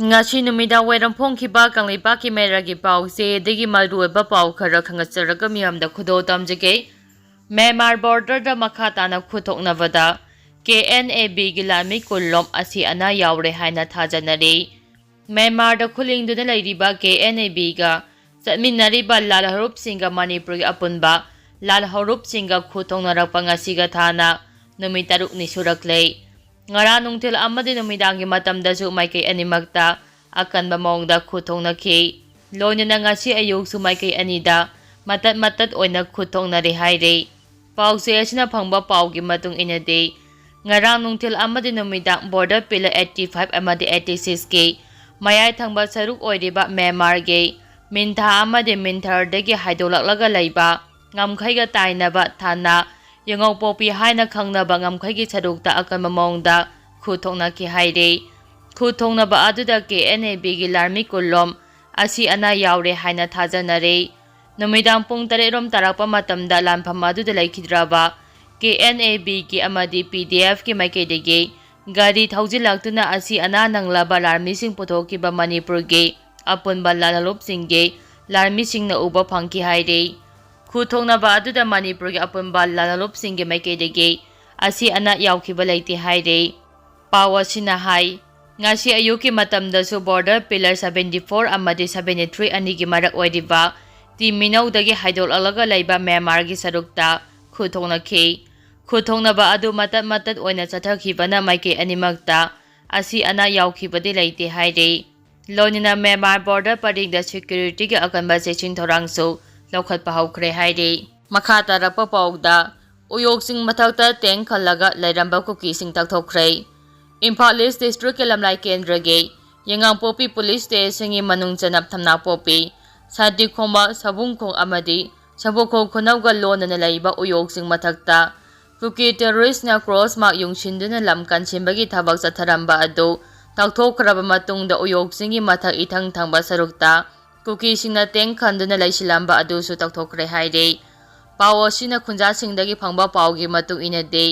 Ngasi numidang wairang kiba kang lipaki meragi pause digi malrueba pau khara khangatsaraga miyamda khudo tamjage Myanmar border da makata na khutok navada KNA gi lanmi kullom asi ana yaure haina thajanari Myanmar da khuling duna lairiba KNA ga satminariba lal harup singa Manipur gi apunba lal harup singa khutong narakpa ngasiga thana numitaruk ni suraklei ngara nungtil amadi numidangi matamdasu maikay animakta akanba maongda khutongnaki loinana ngasi ayuk su maikay anida matat oina khutongnari haire pause asina phangba paugi matung inade ngara nungtil amadi numidang border pillar 85 amadi 86 ke mayai thangba saruk oiriba Myanmar ge mintha amadi minthar degi haidolaklaga laiba ngamkhaiga tainaba thana Yangau popi haina khangnaba ngamkhaigi sarukta akanba maongda khutongnaki haire khutongnaba aduda KNA gi larmi kullom asi ana yaure haina thajanare numidang pung 3 rom tarakpa matamda lanpham aduda laikhidraba KNA gi amadi PDF ki maikaidege gari thaujilaktuna asi ana nanglaba larmi sing puthokiba Manipur ge apunba lalalop singge larmi singna uba phangki haire khutongnaba aduda Manipur gi apunba lalalop singge maikaidege asi ana yaukhiba laiti haire pawasina hai ngasi ayuki matamdasu border pillar 74 amadi 73 anigi marak oidiba timinau dagi haidol alaga laiba Myanmar gi sarukta khutongnaba adu matat oina chathakhibana maike animakta asi ana yaukhibadi laiti haire loinina Myanmar border paringda security gi akanba chechin thorangsu lokhatpa haukhre haire makha tarapa paugda uyoksing mathakta tank khallaga lairamba kuki sing takthokre Imphal East District ke lamlai kendra ge yangang popi police station gi manung chanap thamna popi sadi khoma sabung khong amadi sabukho khonawga lona na laiba uyok sing mathakta kuki terrorist na cross mark yung shinduna lamkan chimbagi thabak satharamba adu takthokraba matungda uyok singi mathak ithang thangba sarukta kuki singna tank khanduna laisilamba adu su takthokre haire pawo sina khunja singdagi phangba pawgi matung inade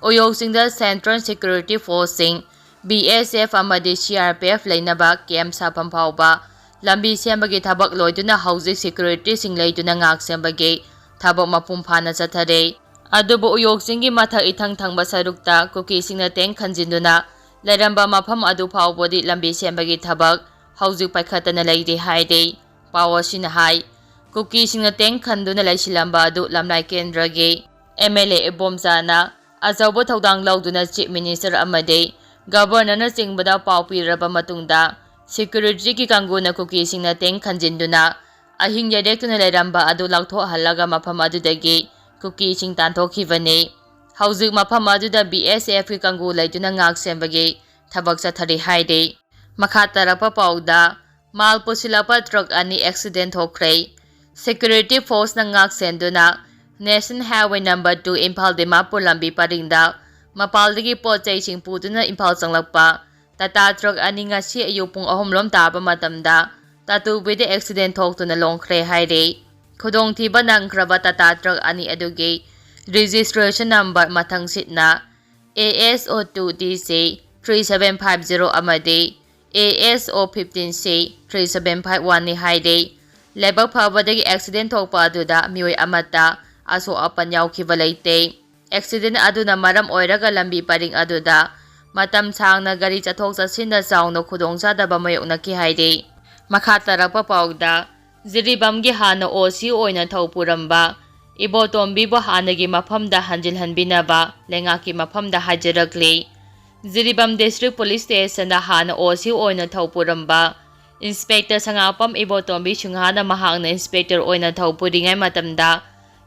Uyok Central Security Forcing BSF amadi CRPF lainaba camp sapam phawba lambi sembagi thabak loiduna housing security sing laiduna ngak sembagi thabak mapum phana chathare adubu uyok singi matha ithang thangba sarukta kuki singna teng khanjinduna lairamba mafam adu phawbodi lambi sembagi thabak housing paikhatana laidi haide pawasina hai kuki singna teng khanduna laisilamba adu lamnai kendragi MLA Ebomjana Azawbo thaudang lauduna Chief Minister amade Governor na singbada pau piraba matungda security ki kanguna kuki singna teng khanjinduna ahing yadektuna lairamba adu laktho halaga mafam adudagi kuki sing tanthokibane hauzik mafam aduda BSF ki kangu laiduna ngak sembagi thabak chathari haide makha tarapa pauda mal pusilapa truck ani accident thokre security force na ngak senduna National Highway Number 2 Imphal Dimapur lambi paringda mapaldagi pochai sing puduna Imphal changlakpa tata truck ani ngasi ayu pung 3 lom taba matamda tatu bide accident thoktuna longkhre haire khudong thiba nangkraba tata truck ani adugi registration number mathang sitna ASO2DC 3750 amadi ASO15C 3751 ni haire lebak phabadagi accident thokpa aduda mioi amata aso apan yaukhiba laite accident aduna maram oiraga lambi paring aduda matam sangna gari chathok chasinda chauna khudongcha daba mayoknaki haire makha tarakpa paugda Jiribam gi hanna OC oina thopuramba Ibotombi bo hanagi mafamda hanjilhanbinaba lengaki mafamda hajarakli Jiribam District Police Station da hanna OC oina thopuramba Inspector Sangapam Ibotombi Shunghana mahangna Inspector oina thopuringai matamda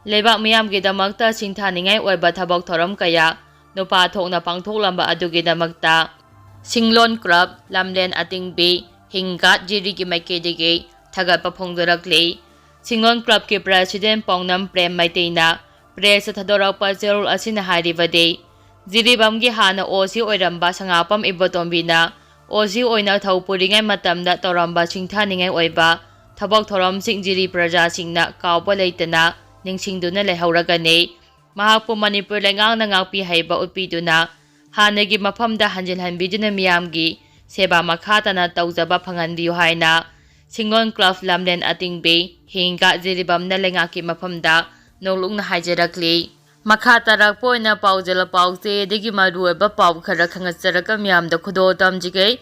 Lebak miyamgi damakta singthaningai oiba thabak thoram kaya nupa thokna pangthoklamba adugi damakta Singlon Club Lamlen Atingbi Hingat Jirigi Maikedege Thagatpa phongdorakle Singlon Club ki President Pongnam Prem Maiteina press thadorakpa cherul asina haribade Jiribam gi hana OC Oiramba Sangapam Ibotombina OC oina thaupuringai matamda toramba singthaningai oiba thabak thoram sing jiri praja singna kawpa leitana ningsingduna lehauragane mahakpu Manipur lengang na ngakpi haiba utpiduna hanagi mafamda hanjilhanbiduna miyamgi seba makha tana tawjaba phanganbiyu haina Singon Club Lamden Atingbi Hinga Jiribam na lengaki mafamda nolungna haijarakli makha tarak poina paujala pauze digi marueba pau khara khangasaraka myamda khudo tamjige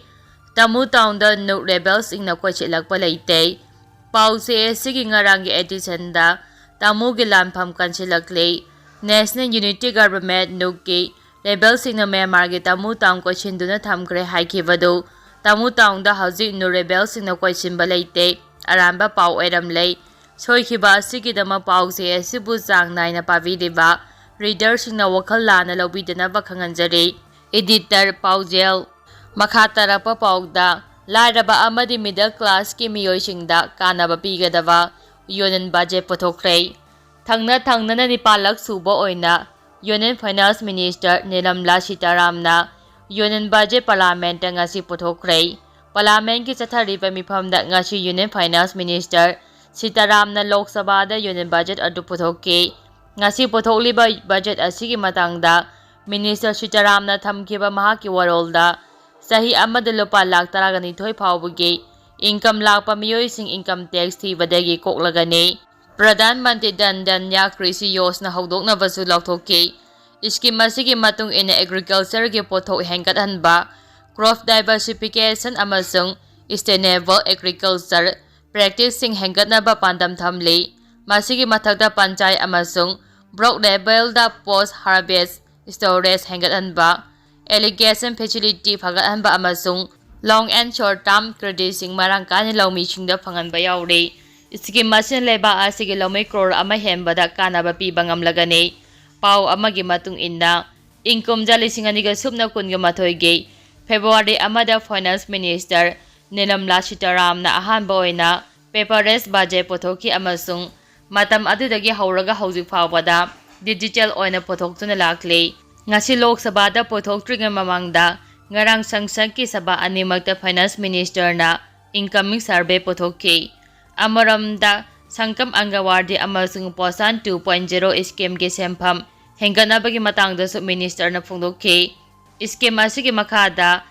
tamu taunda no rebels ingna khochilakpa leite pauze sigi ngarangi edition da tamu gi lanpham kanchilakle National Unity Government nuki rebels ingna Myanmar gi tamu taung ko chinduna thamkre haikibadu tamu taunda hauji no rebels ingna khoichimba leite aramba pau oiramle soikhiba sigidama pauze asibu jang naina paviriba Reader singna wakal lana lawbidana bakhanganjari editor paujel makha tarapa paugda lairaba amadi middle class ki miyoi singda kanaba pigadaba yonen budget pothokre thangna nipalak suba oina yonen finance minister Nilamla Sitaramna yonen budget parliament ngasi pothokre parliament ki chathariba mifamda ngasi yonen finance minister Sitaramna Lok Sabha da yonen budget adu pothokki ngasi pothokliba budget asigi matangda Minister Sitaramna thamkiba mahaki warolda sahi amada lupa lakh 12 phawbugi income lakpa miyoi sing income tax thibadagi koklagani Pradhan Mantri Dandanya Krishi Yojana hodokna basu laukthokki scheme asigi matung ina agriculture gi pothok hengkathanba crop diversification amasung sustainable agriculture practice sing hengkatnaba pandam thamli masigi mathakda panchai amasung Broke level da post harvest storage hengkathanba irrigation facility phagathanba amasung long and short term credit sing marang kani laumi singda phanganba yauri scheme masin leba asigi laumi crore ama hembada kanaba piba ngamlagani pau amagi matung inna income jali singani subna kunga mathoi ge February amada finance minister Nilamla Sitaramna ahanba oina paperless budget pothoki amasung matam adudagi hauraga hauji phawada digital oina pothoktuna lakle ngasi Lok Sabha da pothoktringa mamangda ngarang sangsangki sabha animakta finance minister na incoming survey pothokki amaramda sangkam angawadi amasung posan 2.0 scheme ge sempham hengganabagi matangda su minister na phongdokki scheme asigi makhada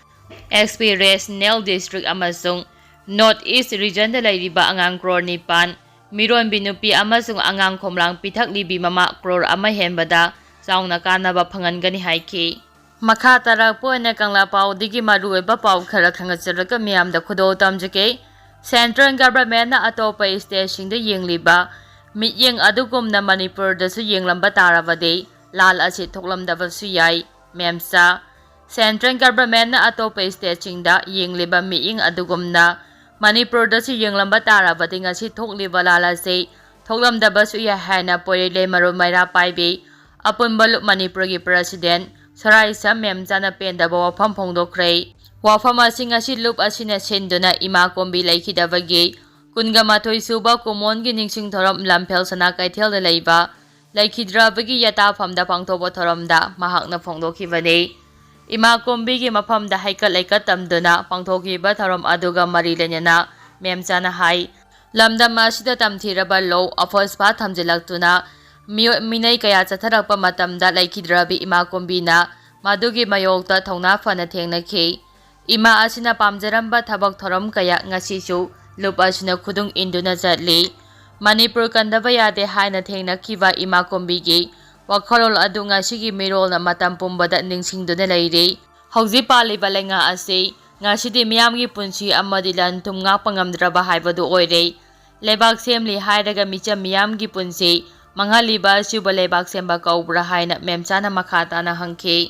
experience Nel district amasung North East region da lairiba angang crore nipan Miron binupi amasung angang khomlang pithak libi mama crore ama hembada saungna kanaba phangangani haiki makha tarak poina kangla pau digi marueba pau khara khangasaraka miyamda khudo tamjake central government na atopa state singda yengliba miyeng adugumna Manipur da su yenglamba tarabade lal asi thoklamdaba su yai memsa central government na atopa state singda yengliba miyeng adugumna Manipur da si yenglamba tarabati ngasi thokliba lalase thoklamdaba su ya haina poile maru maira paibi apunbalu Manipur gi president Saraisa memjana pendaba wafam phongdokre wafam asi ngasi lup asina senduna ima kombi laikhidabagi kunga mathoi suba komon gi ningsing thoram lamphel sana kaithel da leiba laikhidrabagi yata famda pangthobo thoramda mahakna phongdokhibani Ima kombi gi mafamda haikat laikat tamduna pangthokiba tharam aduga mari lenyana memchana hai lamdam asida tamthiraba lo afospa thamjilaktuna minai kaya chatharakpa matamda laikhidrabi ima kombi na madugi mayokta thongna fana thengnakhi ima asina pamjaramba thabak thoram kaya ngasisu lup asina khudung induna chatli Manipur kandaba yade haina thengnakhiba ima kombi gi wakhalol adu ngasigi mirol na matam pumbada ningsingduna leire hauji paliba lenga ase ngasidi miyamgi punsi amadi lan tum ngakpa ngamdraba haibadu oire lebak semli hairaga micha miyamgi punsi manghaliba suba lebak semba kaubra haina memchana makhata na hangke